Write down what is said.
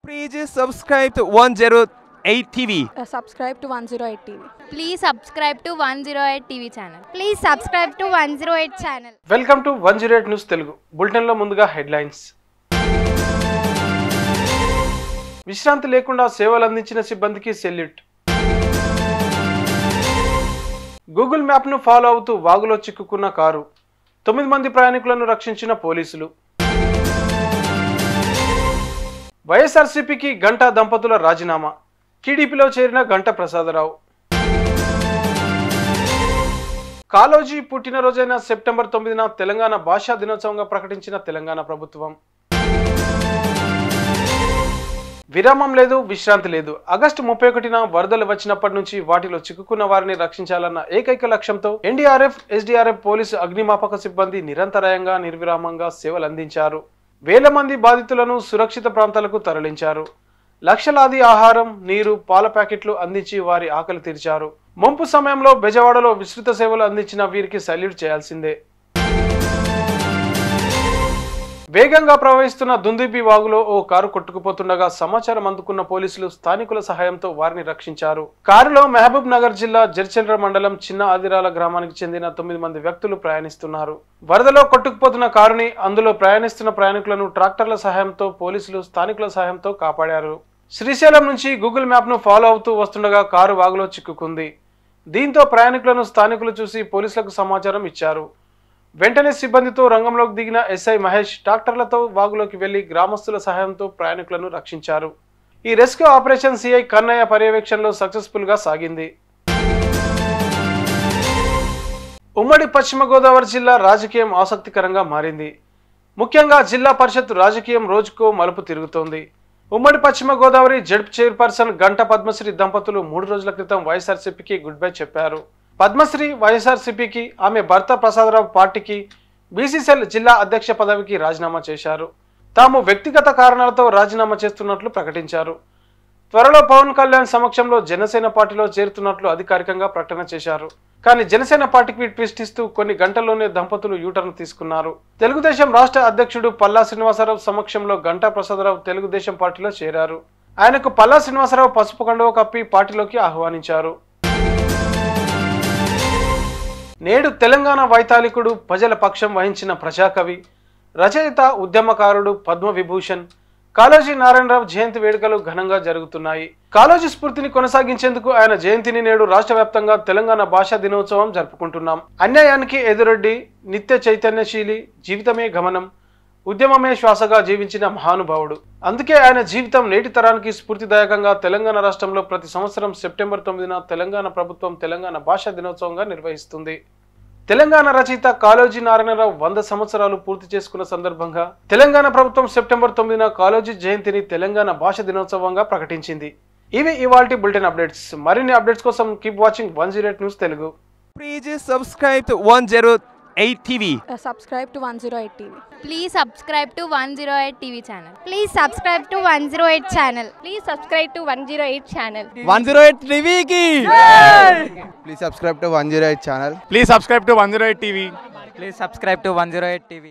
Please subscribe to 108 TV. Subscribe to 108 TV. Please subscribe to 108 TV channel. Please subscribe to 108 channel. Welcome to 108 news Telugu. Bulletin లో ముందుగా headlines. విశ్రాంతి లేకుండా సేవలు అందించిన సిబ్బందికి సెల్యూట్. గూగుల్ మ్యాప్ ను ఫాలో అవుతూ వాగులో చిక్కుకున్న కారు. 9 మంది ప్రయాణికులను రక్షించిన పోలీసులు. వైఎస్ఆర్సీపీకి గంటా దంపతుల రాజీనామా. టీడీపీలో చేరిన గంటా ప్రసాదరావు. కాళోజీ పుట్టినరోజైన సెప్టెంబర్ 9న తెలంగాణ భాషా దినోత్సవంగా ప్రకటించిన తెలంగాణ ప్రభుత్వం. విరామం లేదు, విశ్రాంతి లేదు. ఆగస్టు 31న వరదలు వచ్చినప్పటి నుంచి వాటిలో చిక్కుకున్న వారిని రక్షించాలన్న ఏకైక లక్ష్యంతో ఎన్డీఆర్ఎఫ్, ఎస్డీఆర్ఎఫ్, పోలీసు, అగ్నిమాపక సిబ్బంది నిరంతరాయంగా నిర్విరామంగా సేవలు అందించారు. వేల మంది బాధితులను సురక్షిత ప్రాంతాలకు తరలించారు. లక్షలాది ఆహారం, నీరు, పాల ప్యాకెట్లు అందించి వారి ఆకలి తీర్చారు. ముంపు సమయంలో బెజవాడలో విస్తృత సేవలు అందించిన వీరికి సల్యూట్ చేయాల్సిందే. వేగంగా ప్రవహిస్తున్న దుందుబి వాగులో ఓ కారు కొట్టుకుపోతుండగా సమాచారం అందుకున్న పోలీసులు స్థానికుల సహాయంతో వారిని రక్షించారు. కారులో మహబూబ్ నగర్ జిల్లా జర్చండ్ర మండలం చిన్న ఆదిరాల గ్రామానికి చెందిన 9 మంది వ్యక్తులు ప్రయాణిస్తున్నారు. వరదలో కొట్టుకుపోతున్న కారుని, అందులో ప్రయాణిస్తున్న ప్రయాణికులను ట్రాక్టర్ల సహాయంతో పోలీసులు స్థానికుల సహాయంతో కాపాడారు. శ్రీశైలం నుంచి గూగుల్ మ్యాప్ ను ఫాలో అవుతూ వస్తుండగా కారు వాగులో చిక్కుకుంది. దీంతో ప్రయాణికులను స్థానికులు చూసి పోలీసులకు సమాచారం ఇచ్చారు. వెంటనే సిబ్బందితో రంగంలోకి దిగిన ఎస్ఐ మహేష్ ట్రాక్టర్లతో వాగులోకి వెళ్లి గ్రామస్తుల సహాయంతో ప్రయాణికులను రక్షించారు. ఈ రెస్క్యూ ఆపరేషన్ సిఐ కన్నయ్య పర్యవేక్షణలో సక్సెస్ఫుల్ గా సాగింది. ఉమ్మడి పశ్చిమ గోదావరి జిల్లా రాజకీయం ఆసక్తికరంగా మారింది. ముఖ్యంగా జిల్లా పరిషత్ రాజకీయం రోజుకో మలుపు తిరుగుతోంది. ఉమ్మడి పశ్చిమ గోదావరి జడ్పీ చైర్పర్సన్ గంటా పద్మశ్రీ దంపతులు 3 రోజుల క్రితం వైఎస్ఆర్సీపీకి గుడ్ బై చెప్పారు. పద్మశ్రీ వైఎస్ఆర్సీపీకి, ఆమె భర్త ప్రసాదరావు పార్టీకి బీసీసీఎల్ జిల్లా అధ్యక్ష పదవికి రాజీనామా చేశారు. తాము వ్యక్తిగత కారణాలతో రాజీనామా చేస్తున్నట్లు ప్రకటించారు. త్వరలో పవన్ కళ్యాణ్ సమక్షంలో జనసేన పార్టీలో చేరుతున్నట్లు అధికారికంగా ప్రకటన చేశారు. కానీ జనసేన పార్టీకి ట్విస్ట్ ఇస్తూ కొన్ని గంటల్లోనే దంపతులు యూటర్న్ తీసుకున్నారు. తెలుగుదేశం రాష్ట్ర అధ్యక్షుడు పల్లా శ్రీనివాసరావు సమక్షంలో గంటా ప్రసాదరావు తెలుగుదేశం పార్టీలో చేరారు. ఆయనకు పల్లా శ్రీనివాసరావు పసుపు కండువ కప్పి పార్టీలోకి ఆహ్వానించారు. నేడు తెలంగాణ వైతాళికుడు, ప్రజల పక్షం వహించిన ప్రజాకవి, రచయిత, ఉద్యమకారుడు పద్మ విభూషణ్ కాళోజీ నారాయణరావు జయంతి వేడుకలు ఘనంగా జరుగుతున్నాయి. కాళోజీ స్ఫూర్తిని కొనసాగించేందుకు ఆయన జయంతిని నేడు రాష్ట్ర వ్యాప్తంగా తెలంగాణ భాషా దినోత్సవం జరుపుకుంటున్నాం. అన్యాయానికి ఎదురొడ్డి నిత్య చైతన్యశీలి, జీవితమే గమనం, ఉద్యమమే శ్వాసగా జీవించిన మహానుభావుడు. అందుకే ఆయన జీవితం నేటి తరానికి స్ఫూర్తిదాయకంగా తెలంగాణ రాష్ట్రంలో ప్రతి సంవత్సరం సెప్టెంబర్ 9న తెలంగాణ ప్రభుత్వం తెలంగాణ భాషా దినోత్సవంగా నిర్వహిస్తుంది. తెలంగాణ రచయిత కాళోజీ నారాయణరావు 100 సంవత్సరాలు పూర్తి చేసుకున్న సందర్భంగా తెలంగాణ ప్రభుత్వం సెప్టెంబర్ 9న కాళోజీ జయంతిని తెలంగాణ భాషా దినోత్సవంగా ప్రకటించింది. ఇవి ఇవాల్టి బులెటిన్ అప్డేట్స్. మరిన్ని అప్డేట్స్ కోసం keep watching 108 news Telugu. Please subscribe to 108 TV. Subscribe to 108 TV. Please subscribe to 108 TV channel. Please subscribe to 108 channel. Please subscribe to 108 channel. 108 TV ki Please subscribe to 108 channel. Please subscribe to 108 TV. Please subscribe to 108 TV.